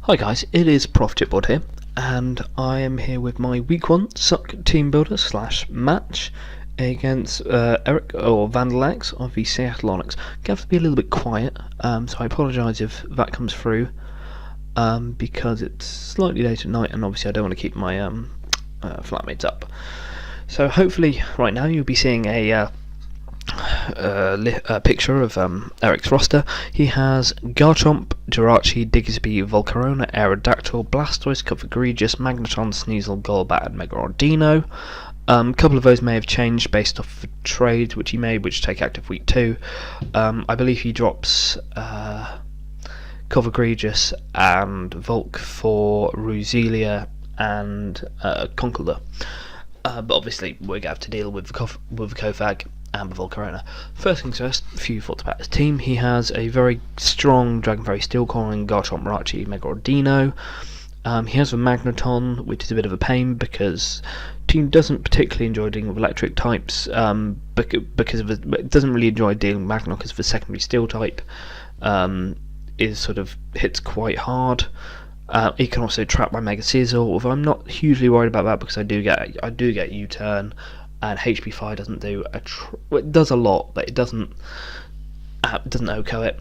Hi guys, it is Prof Chipboard here, and I am here with my week 1 SUCC team builder / match against Eric or VandalX of the Seattle Onix. I have to be a little bit quiet, so I apologise if that comes through, because it's slightly late at night and obviously I don't want to keep my flatmates up. So hopefully right now you'll be seeing a picture of Eric's roster. He has Garchomp, Jirachi, Diggersby, Volcarona, Aerodactyl, Blastoise, Cupfegregious, Magneton, Sneasel, Golbat, and Megarodino. A couple of those may have changed based off the trades which he made, which take active week 2. I believe he drops Cupfegregious and Volk for Roselia and Conkeldurr. But obviously we're going to have to deal with the Kofag and the Volcarona. First things first, a few thoughts about his team. He has a very strong Dragon Fairy Steel Calling, Garchomp, Jirachi, Megarodino. He has a Magneton, which is a bit of a pain because the team doesn't particularly enjoy dealing with electric types, because of it doesn't really enjoy dealing with Magneton because the secondary Steel type is sort of hits quite hard. He can also trap my Mega Scizor, although I'm not hugely worried about that because I do get U-turn, and HP Fire doesn't do it does a lot, but it doesn't OHKO it.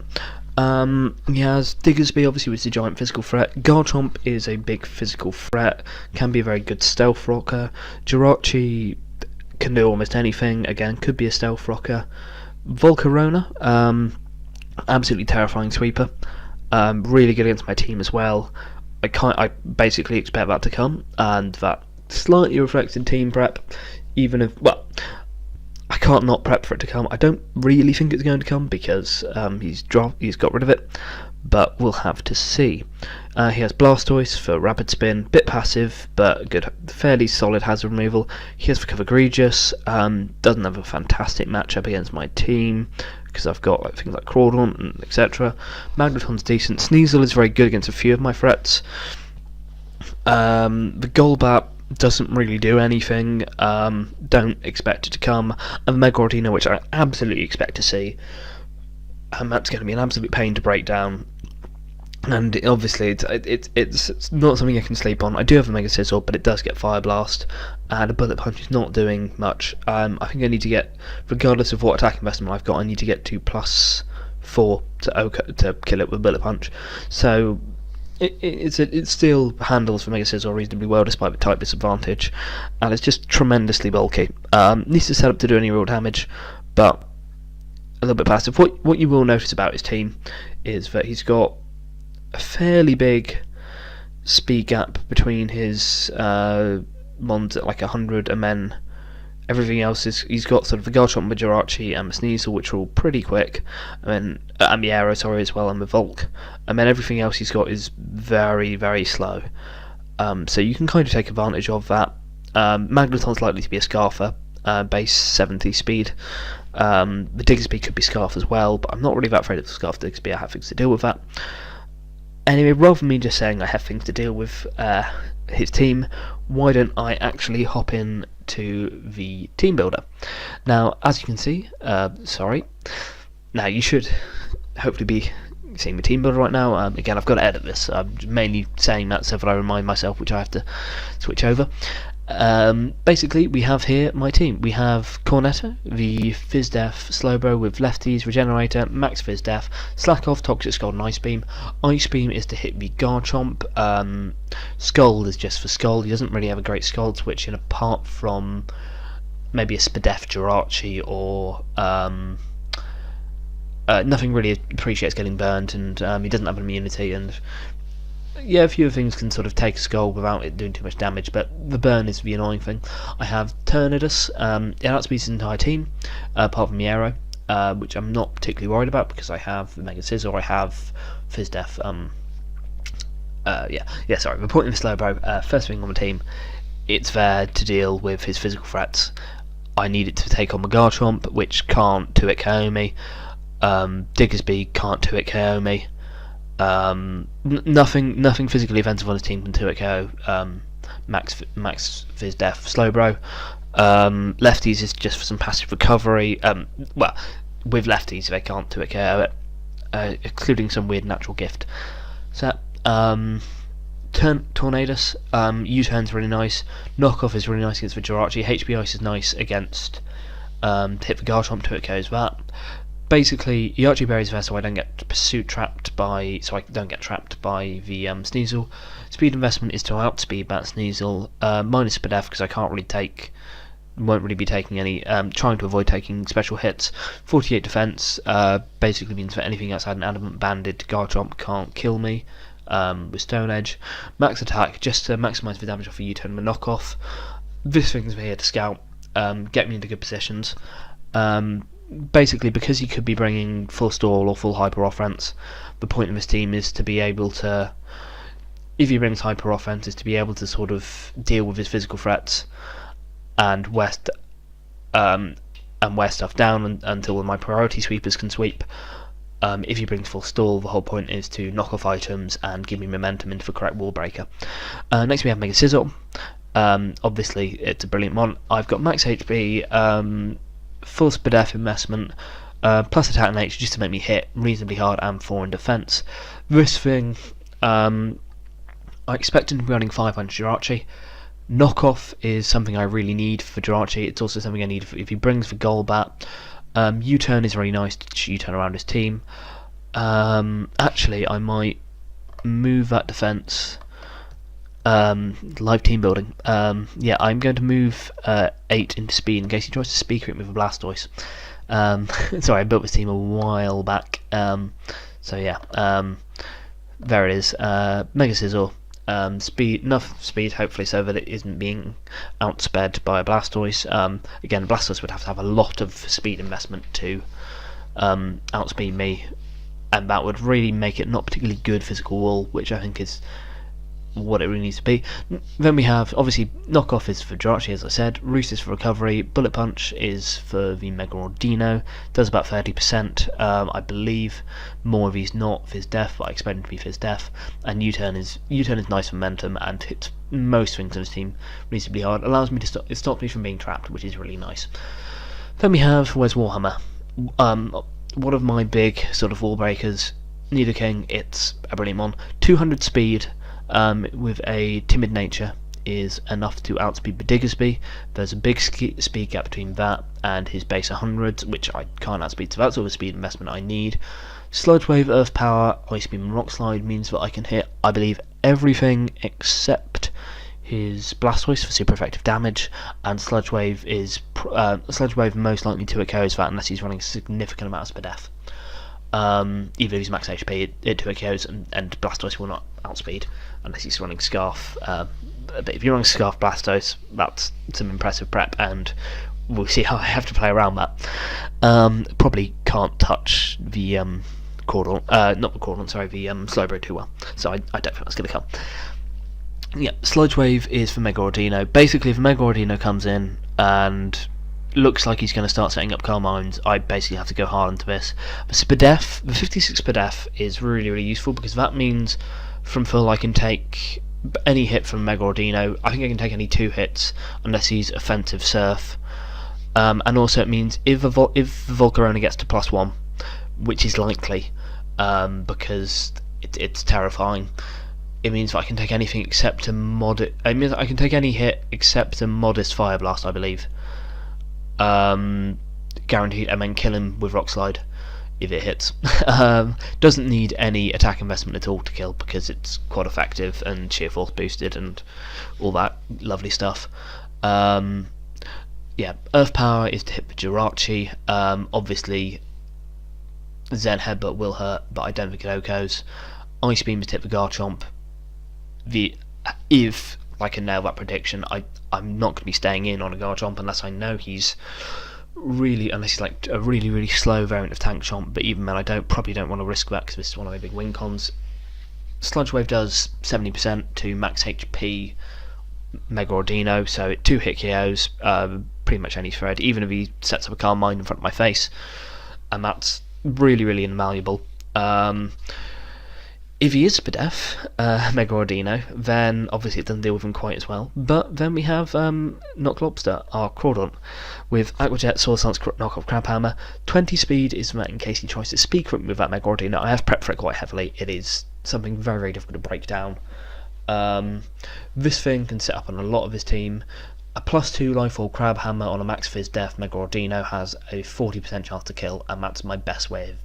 He has Diggersby, obviously, which is a giant physical threat. Garchomp is a big physical threat, can be a very good stealth rocker. Jirachi can do almost anything, again, could be a stealth rocker. Volcarona, absolutely terrifying sweeper, really good against my team as well. I basically expect that to come, and that slightly reflects in team prep, even if, well, I can't not prep for it to come. I don't really think it's going to come because he's got rid of it, but we'll have to see. He has Blastoise for Rapid Spin, bit passive, but good, fairly solid hazard removal. He has for Cupfegregious, doesn't have a fantastic matchup against my team because I've got things like Crawdaunt and etc. Magneton's decent. Sneasel is very good against a few of my threats. The Golbat doesn't really do anything, don't expect it to come, and Megarodino, which I absolutely expect to see, and that's going to be an absolute pain to break down, and obviously it's not something I can sleep on. I do have a Mega Scizor, but it does get Fire Blast, and a Bullet Punch is not doing much. I think I need to get, regardless of what attack investment I've got, I need to get to +4 to kill it with Bullet Punch, so it still handles the Mega Scizor reasonably well despite the type disadvantage, and it's just tremendously bulky. Needs to set up to do any real damage, but a little bit passive. What you will notice about his team is that he's got a fairly big speed gap between his mons at like 100, and then everything else is, he's got sort of the Garchomp, the Jirachi, and the Sneasel, which are all pretty quick, and the Aero, sorry, as well, and the Volk, and then everything else he's got is very, very slow. So you can kind of take advantage of that. Magneton's likely to be a Scarfer, base 70 speed. The Diggersby could be Scarf as well, but I'm not really that afraid of the Scarf Diggersby. I have things to deal with that. Anyway, rather than me just saying I have things to deal with his team, why don't I actually hop in to the team builder? Now, as you can see, now you should hopefully be seeing the team builder right now. Again, I've got to edit this. I'm mainly saying that so that I remind myself, which I have to switch over. Basically, we have here my team. We have Cornetta, the Fizdef Slowbro with lefties, Regenerator, Max Fizdef, Slack Off, Toxic Scald, and Ice Beam. Ice Beam is to hit the Garchomp. Scald is just for Scald. He doesn't really have a great Scald switch in, apart from maybe a Spadef Jirachi, or nothing really appreciates getting burnt, and he doesn't have an immunity, and yeah, a few things can sort of take a skull without it doing too much damage, but the burn is the annoying thing. I have Turnidus, it outspeeds his entire team, apart from the Aero, which I'm not particularly worried about because I have the Mega Scizor, I have Fizdef, sorry, the point of the Slowbro, first thing on the team, it's there to deal with his physical threats. I need it to take on the Garchomp, which can't 2-hit KO me, Diggersby can't 2-hit KO me, nothing physically offensive on his team can 2-hit KO Max Fizdef Slowbro. Lefties is just for some passive recovery. Well, with lefties they can't 2-hit KO it, including some weird natural gift. So Tornadus, U-turn's really nice. Knockoff is really nice against Vajrachi. HP Ice is nice against hit for Garchomp to echoes that. Basically, Yachi Berry's there so I don't get trapped by the Sneasel. Speed investment is to outspeed that Sneasel, minus Spadef because I won't really be taking any, trying to avoid taking special hits. 48 defense basically means that anything outside an adamant banded Garchomp can't kill me with Stone Edge. Max attack just to maximise the damage off a U-turn and knockoff. This thing's here to scout, get me into good positions. Basically, because he could be bringing full stall or full hyper offense, the point of his team is to be able to, if he brings hyper offense, is to be able to sort of deal with his physical threats and wear stuff down until my priority sweepers can sweep. If he brings full stall, the whole point is to knock off items and give me momentum into the correct wall breaker. Next we have Mega Scizor. Obviously, it's a brilliant mon. I've got max HP, full Spadef investment, plus attack and nature just to make me hit reasonably hard and 4 in defense. This thing, I expect him to be running 500 Jirachi. Knockoff is something I really need for Jirachi. It's also something I need if he brings the Golbat. U-turn is very nice to U-turn around his team. Actually, I might move that defense. Live team building. Yeah, I'm going to move 8 into speed in case he tries to speaker it with a Blastoise. Sorry, I built this team a while back. So yeah, there it is. Mega Scizor. Speed, enough speed, hopefully, so that it isn't being outsped by a Blastoise. Again, Blastoise would have to have a lot of speed investment to outspeed me, and that would really make it not particularly good physical wall, which I think is what it really needs to be. Then we have, obviously, Knockoff is for Jirachi, as I said. Roost is for recovery. Bullet Punch is for the Mega Ordino. Does about 30%. I believe more of he's not Fizz Def, but I expect him to be Fizz Def. And U-turn is nice momentum and hits most things on his team reasonably hard. Allows me to it stops me from being trapped, which is really nice. Then we have where's Warhammer. One of my big sort of wall breakers. Nidoking, it's a brilliant mon. 200 speed. With a timid nature is enough to outspeed Diggersby. There's a big speed gap between that and his base 100, which I can't outspeed, so that's all the speed investment I need. Sludge Wave, Earth Power, Ice Beam and Rock Slide means that I can hit, I believe, everything except his Blastoise for super effective damage, and Sludge Wave is most likely to KOs that unless he's running a significant amount of Spadef. Even if he's max HP, it 2 KOs and Blastoise will not outspeed unless he's running Scarf. But if you're running Scarf Blastoise, that's some impressive prep, and we'll see how I have to play around that. Probably can't touch the Slowbro too well, so I don't think that's going to come. Yeah, Sludge Wave is for Mega Ordino. Basically, if Mega Ordino comes in and looks like he's going to start setting up Calm Mines, I basically have to go hard into this. The 56 Spadef is really, really useful because that means from full I can take any hit from Mega Ordino. I think I can take any 2 hits unless he's Offensive Surf. And also it means if Volcarona gets to +1, which is likely because it's terrifying, it means that I can take anything except a modest. It means I can take any hit except a modest Fire Blast, I believe. Guaranteed, and then kill him with Rock Slide if it hits. Doesn't need any attack investment at all to kill because it's quite effective and sheer force boosted and all that lovely stuff. Yeah, Earth Power is to hit the Jirachi. Obviously Zen Headbutt will hurt, but I don't think it OHKOs. Ice Beam is to hit the Garchomp. If I can nail that prediction, I'm not going to be staying in on a Garchomp unless I know he's unless he's like a really, really slow variant of Tank Chomp, but even then I probably don't want to risk that because this is one of my big win cons. Sludge Wave does 70% to max HP Mega Ordino, so it 2 hit KOs pretty much any thread, even if he sets up a Calm Mind in front of my face, and that's really, really invaluable. If he is Spadef, Mega Ordino, then obviously it doesn't deal with him quite as well. But then we have Knock Lobster, our Crawdaunt, with Aqua Jet, Soul Stance, Knockoff Crab Hammer. 20 speed is that in case he tries to speak with that Mega Ordino. I have prepped for it quite heavily. It is something very, very difficult to break down. This thing can set up on a lot of his team. A +2 Lifefall Crab Hammer on a Max Fizz Def Mega Ordino has a 40% chance to kill, and that's my best way of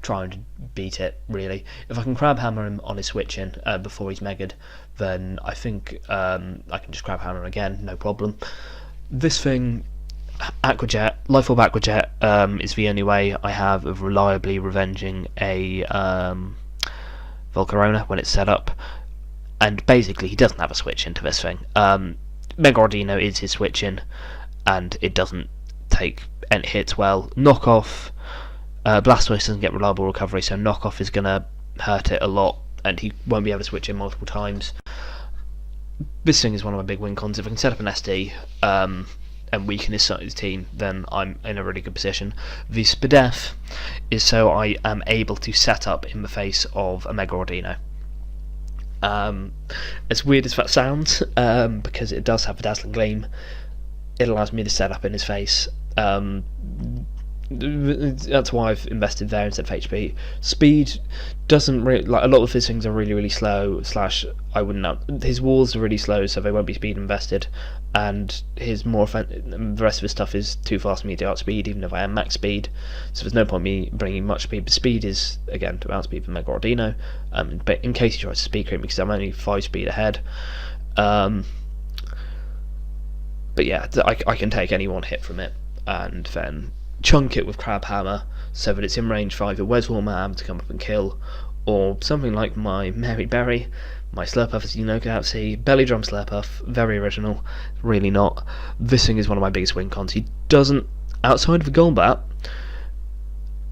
trying to beat it, really. If I can Crab Hammer him on his switch in before he's megaed, then I think I can just Crab Hammer him again, no problem. This thing, Aquajet, Lifefall Aquajet, is the only way I have of reliably revenging a Volcarona when it's set up. And basically, he doesn't have a switch into this thing. Mega Ordino is his switch in, and it doesn't take any hits well. Knockoff, Blastoise doesn't get reliable recovery, so knockoff is going to hurt it a lot, and he won't be able to switch in multiple times. This thing is one of my big win cons. If I can set up an SD and weaken his team, then I'm in a really good position. The Spadef is so I am able to set up in the face of a Mega Ordino. As weird as that sounds, because it does have a Dazzling Gleam, it allows me to set up in his face. That's why I've invested there instead of HP. Speed doesn't really, like, a lot of his things are really, really slow. I wouldn't know. His walls are really slow, so they won't be speed invested. And his the rest of his stuff is too fast for me to outspeed, even if I am max speed. So there's no point me bringing much speed. But speed is, again, to outspeed for Mega Ordino. But in case he tries to speed creep me, because I'm only 5 speed ahead. But yeah, I can take any one hit from it, and then chunk it with Crab Hammer so that it's in range for either Weswarm to come up and kill, or something like my Mary Berry, my Slurpuff, as you know, can outsee. Belly Drum Slurpuff, very original, really not. This thing is one of my biggest win cons. He doesn't, outside of the Golbat,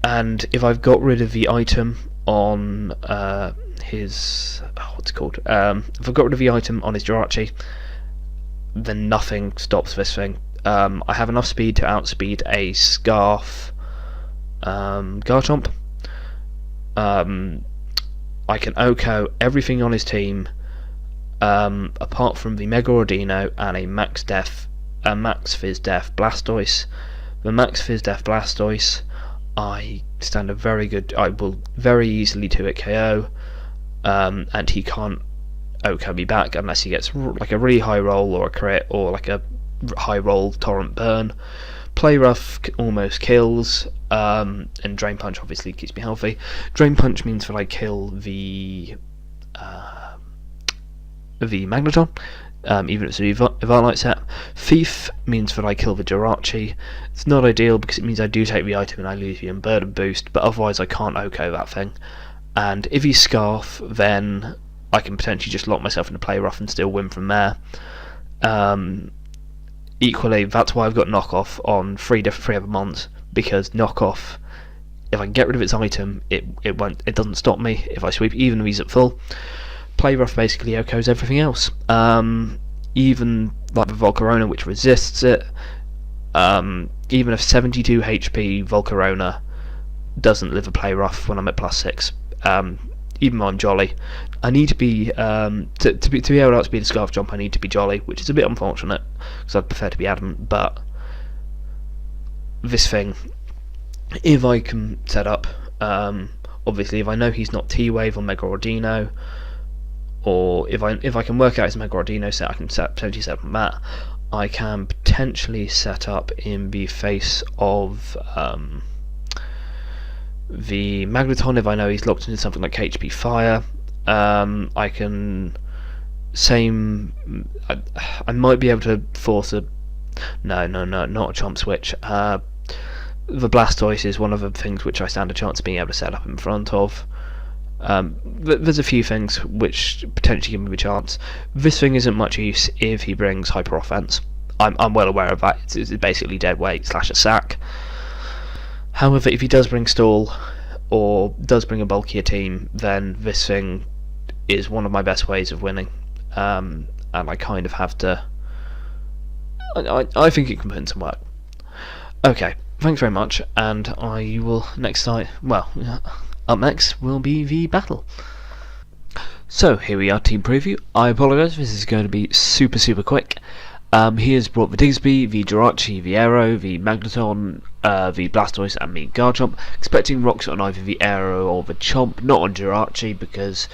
and if I've got rid of the item on his, what's it called? If I've got rid of the item on his Jirachi, then nothing stops this thing. I have enough speed to outspeed a Scarf Garchomp. I can OHKO everything on his team, apart from the Mega Ordino and a Max Fizz Def Blastoise. The Max Fizz Def Blastoise, I stand a very good. I will very easily 2-hit KO, and he can't OHKO me back unless he gets like a really high roll or a crit or like a high roll torrent burn. Play Rough almost kills, and Drain Punch obviously keeps me healthy. Drain Punch means that I kill the Magneton, even if it's a Evolite set. Thief means that I kill the Jirachi. It's not ideal because it means I do take the item and I lose the Unburden boost, but otherwise I can't OHKO that thing. And if he's Scarf, then I can potentially just lock myself into Play Rough and still win from there. Equally, that's why I've got Knockoff on 3 other mons, because Knockoff, if I can get rid of its item, it doesn't stop me if I sweep, even if he's at full. Play Rough basically OHKOs everything else, even like the Volcarona, which resists it. Even if 72 HP Volcarona doesn't live a Play Rough when I'm at +6, even though I'm Jolly, I need to be to be able to outspeed a Scarf Jump. I need to be Jolly, which is a bit unfortunate because I'd prefer to be Adamant. But this thing, if I can set up, obviously if I know he's not T-Wave or Mega Ordino, or if I can work out his Mega Ordino set, I can potentially set up that. I can potentially set up in the face of the Magneton if I know he's locked into something like HP Fire. I can I might be able to force a not a Chomp Switch. The Blastoise is one of the things which I stand a chance of being able to set up in front of. There's a few things which potentially give me a chance. This thing isn't much use if he brings Hyper Offense. I'm well aware of that. It's basically dead weight / a sack. However, if he does bring Stall or does bring a bulkier team, then this thing is one of my best ways of winning. And I kind of have to. I think it can put in some work. Okay, thanks very much, and I will next time. Well, up next will be the battle. So here we are, team preview. I apologise, this is going to be super quick. He has brought the Digsby, the Jirachi, the Aero, the Magneton, the Blastoise, and the Garchomp, expecting rocks on either the Aero or the Chomp, not on Jirachi because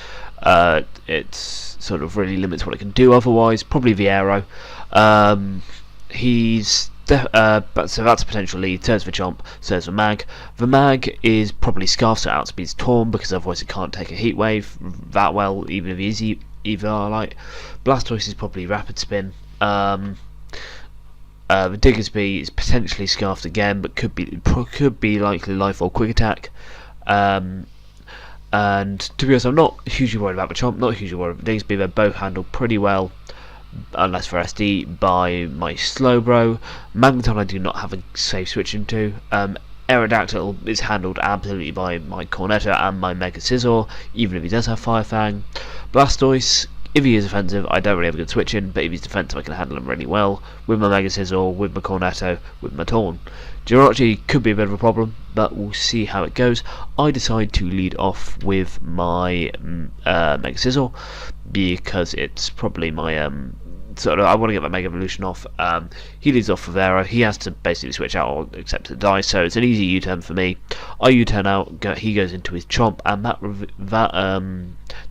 it's sort of really limits what it can do otherwise. Probably the Aero. So that's a potential lead. There's the Chomp, so there's the Mag. The Mag is probably Scarf, so outspeeds Torn because otherwise it can't take a Heat Wave that well, even if it is Eviolite. Blastoise is probably Rapid Spin. The Diggersby is potentially Scarfed again, but could be likely Life or Quick Attack. And to be honest, I'm not hugely worried about the Chomp, not hugely worried about the Diggersby. They're both handled pretty well, unless for SD, by my Slowbro. Magneton I do not have a safe switch into. Aerodactyl is handled absolutely by my Cornetto and my Mega Scizor, even if he does have Fire Fang. Blastoise, if he is offensive, I don't really have a good switch in, but if he's defensive, I can handle him really well with my Mega Scizor, with my Cornetto, with my Torn. Jirachi could be a bit of a problem, but we'll see how it goes. I decide to lead off with my Mega Scizor because it's probably my I want to get my Mega Evolution off. He leads off with Aero. He has to basically switch out or accept the die, so it's an easy U-turn for me. I U-turn out, he goes into his Chomp, and that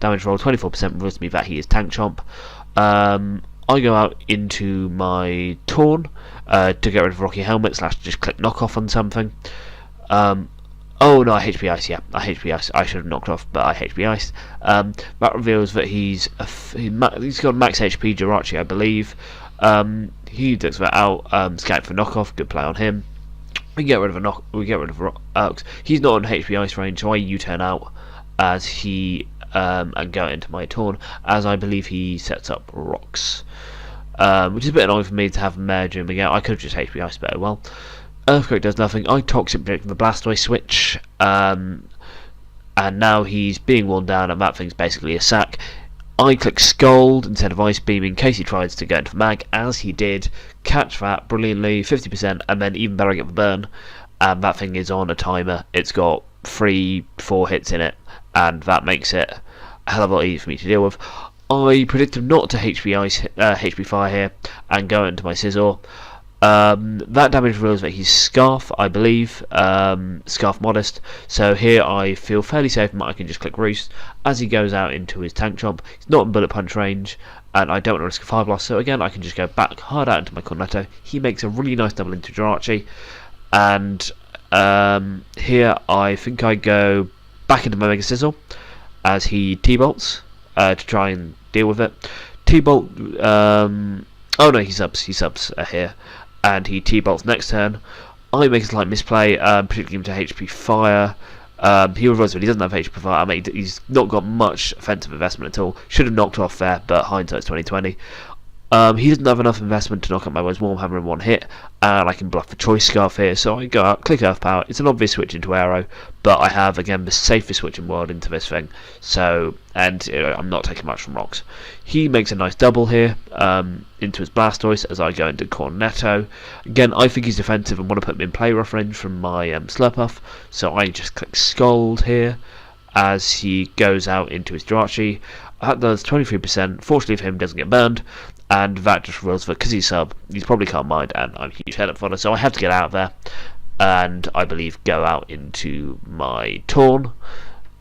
damage roll 24% reveals me that he is Tank Chomp. I go out into my Torn to get rid of Rocky Helmet / just click knock off on something. Oh no, I HP Ice, yeah. I HP Ice. I should have knocked off, but I HP Ice. That reveals that he's got max HP Jirachi, I believe. He ducks that out, scout for knockoff, good play on him. We get rid of Rocks. He's not on HP Ice range, so I U-turn out as he and go into my Torn, as I believe he sets up Rocks. Which is a bit annoying for me to have merge him again. I could have just HP Ice better well. Earthquake does nothing. I Toxic Predict the Blastoise switch, and now he's being worn down, and that thing's basically a sack. I click Scald instead of Ice Beam in case he tries to go into Mag, as he did. Catch that brilliantly, 50%, and then even better, I get the burn. And that thing is on a timer. It's got 3-4 hits in it, and that makes it a hell of a lot easier for me to deal with. I predict him not to HP Fire here, and go into my Scizor. That damage reveals that he's Scarf, I believe, Scarf Modest, so here I feel fairly safe and I can just click Roost as he goes out into his Tank Chomp. He's not in Bullet Punch range, and I don't want to risk a Fire Blast, so again I can just go back hard out into my Cornetto. He makes a really nice double into Jirachi, and here I think I go back into my Mega Scizor as he T-Bolts to try and deal with it. T-Bolt, oh no, he subs here. And he T-bolts next turn. I make a slight misplay, particularly into HP Fire. He reverses it, he doesn't have HP Fire. I mean, he's not got much offensive investment at all. Should have knocked off there, but hindsight's 2020. He doesn't have enough investment to knock out my Warmhammer in one hit, and I can bluff the Choice Scarf here, so I go out, click Earth Power. It's an obvious switch into Aero, but I have, again, the safest switch in the world into this thing, so, and I'm not taking much from Rocks. He makes a nice double here, into his Blastoise, as I go into Cornetto. Again, I think he's defensive and want to put him in play rough range from my Slurpuff, so I just click Scald here, as he goes out into his Jirachi. That does 23%, fortunately for him, doesn't get burned, and that just reveals that because he's sub, he's probably can't mind, and I'm a huge head-up fodder, so I have to get out of there, and I believe go out into my Torn,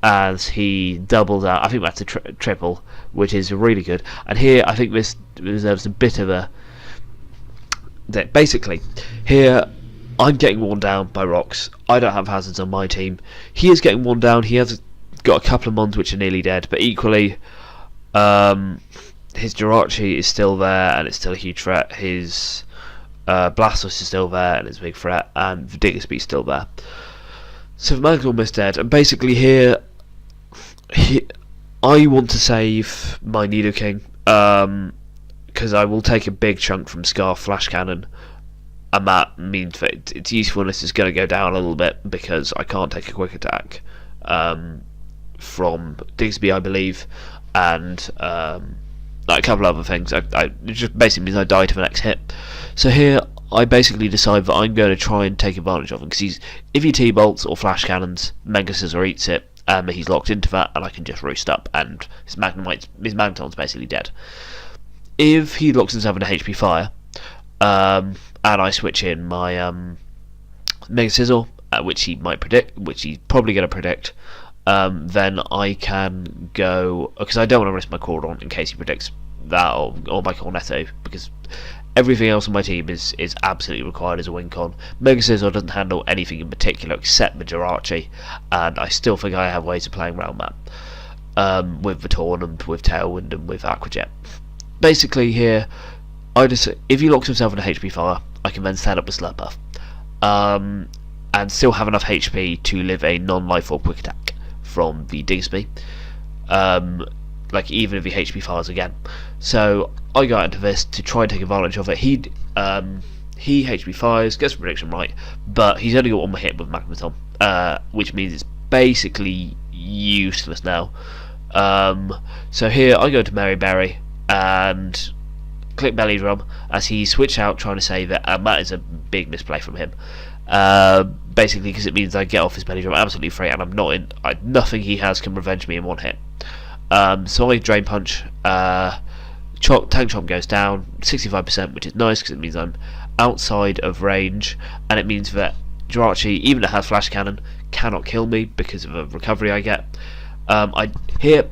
as he doubles out. I think that's a triple, which is really good, and here I think this deserves a bit of a... Basically, here I'm getting worn down by Rocks. I don't have hazards on my team. He is getting worn down. He has got a couple of Mons which are nearly dead, but equally his Jirachi is still there and it's still a huge threat. His Blastoise is still there and it's a big threat, and the Diggersby is still there. So the man's almost dead, and basically here I want to save my Nidoking because I will take a big chunk from Scarf Flash Cannon, and that means that its usefulness is going to go down a little bit because I can't take a quick attack from Diggersby, I believe, and a couple of other things. It just basically means I die to the next hit. So here I basically decide that I'm going to try and take advantage of him, because if he T-bolts or Flash Cannons, Mega Scizor eats it, and he's locked into that, and I can just roost up, and his Magneton's basically dead. If he locks himself into HP Fire, and I switch in my Mega Sizzle, which he might predict, which he's probably going to predict, then I can go, because I don't want to risk my Cordon in case he predicts that, or my Cornetto, because everything else on my team is absolutely required as a win con. Mega Sizzle doesn't handle anything in particular except the Jirachi, and I still think I have ways of playing around that, with the Torn, with Tailwind, and with Aquajet. Basically here, if he locks himself in a HP fire, I can then set up a Slurp buff, and still have enough HP to live a non-life or quick attack from the Digsby, like even if he HP fires again. So I go out into this to try and take advantage of it. He HP fires, gets the prediction right, but he's only got one more hit with Magneton, which means it's basically useless now. So here I go to Mary Berry and click Belly Drum as he switched out trying to save it, and that is a big misplay from him. Basically because it means I get off his Belly Drum absolutely free, and I'm not in. Nothing he has can revenge me in one hit. So I Drain Punch. Tank Chomp goes down 65%, which is nice because it means I'm outside of range, and it means that Jirachi, even if it has Flash Cannon, cannot kill me because of a recovery I get. I did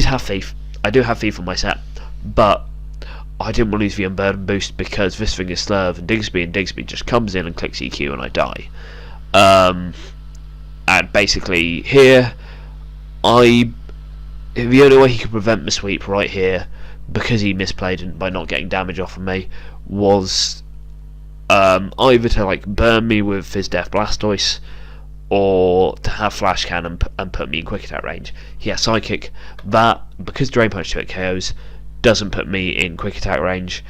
have Thief. I do have Thief on my set, but I didn't want to use the Unburden boost because this thing is Slurve and Digsby just comes in and clicks EQ and I die. And basically here, the only way he could prevent my sweep right here, because he misplayed by not getting damage off of me, was either to like burn me with his Death Blastoise, or to have Flash Cannon and put me in quick attack range. He has Psychic, that, because Drain Punch to it KOs, doesn't put me in quick attack range.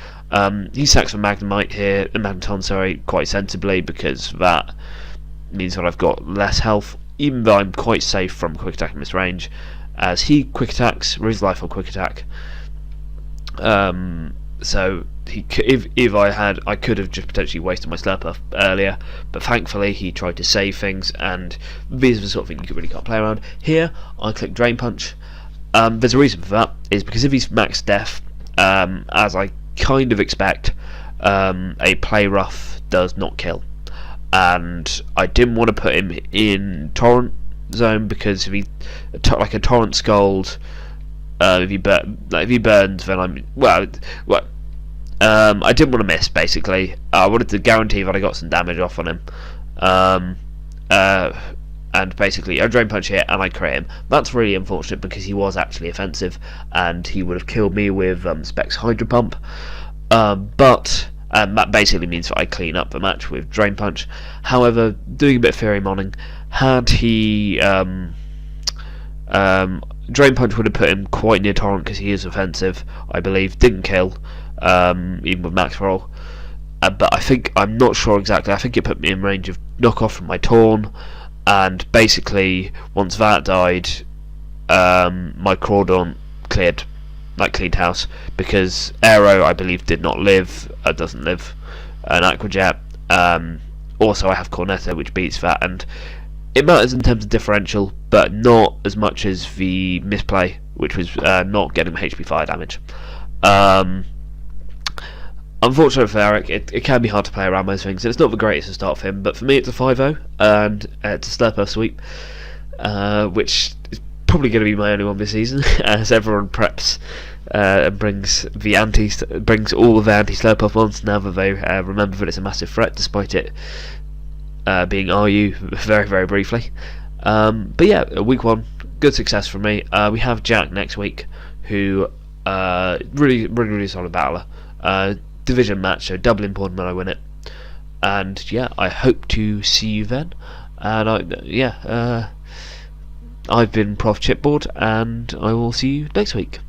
He sacks for Magneton, sorry, quite sensibly, because that means that I've got less health, even though I'm quite safe from quick attack in this range, as he quick attacks, Riz Life or quick attack. So if I could have just potentially wasted my Slurp buff earlier, but thankfully he tried to save things, and these are the sort of thing you really can't play around. Here I click Drain Punch. There's a reason for that, is because if he's max death, as I kind of expect, a play rough does not kill, and I didn't want to put him in Torrent zone, because if he like a Torrent Scald, if he burns, then I didn't want to miss. Basically, I wanted to guarantee that I got some damage off on him. And basically I Drain Punch here and I crit him. That's really unfortunate because he was actually offensive and he would have killed me with Specs Hydro Pump. But that basically means that I clean up the match with Drain Punch. However, doing a bit of Fury Moning, had he Drain Punch would have put him quite near Torrent because he is offensive, I believe. Didn't kill, even with Max Roll. But I'm not sure exactly. I think it put me in range of knockoff from my Torn. And basically, once that died, my Crawdaunt cleared house, because Aero, I believe, did not live, doesn't live, an Aquajet. Also, I have Cornetto, which beats that, and it matters in terms of differential, but not as much as the misplay, which was not getting HP fire damage. Unfortunately for Eric, it can be hard to play around those things. It's not the greatest to start for him, but for me it's a 5-0, and it's a Slurp sweep, which is probably going to be my only one this season, as everyone preps and brings all of the anti-Slurp ons now that they remember that it's a massive threat, despite it being RU very, very briefly. But yeah, week 1, good success for me. We have Jack next week, who really solid battler. Division match, so double important when I win it. And yeah, I hope to see you then. And I've been Prof Chipboard, and I will see you next week.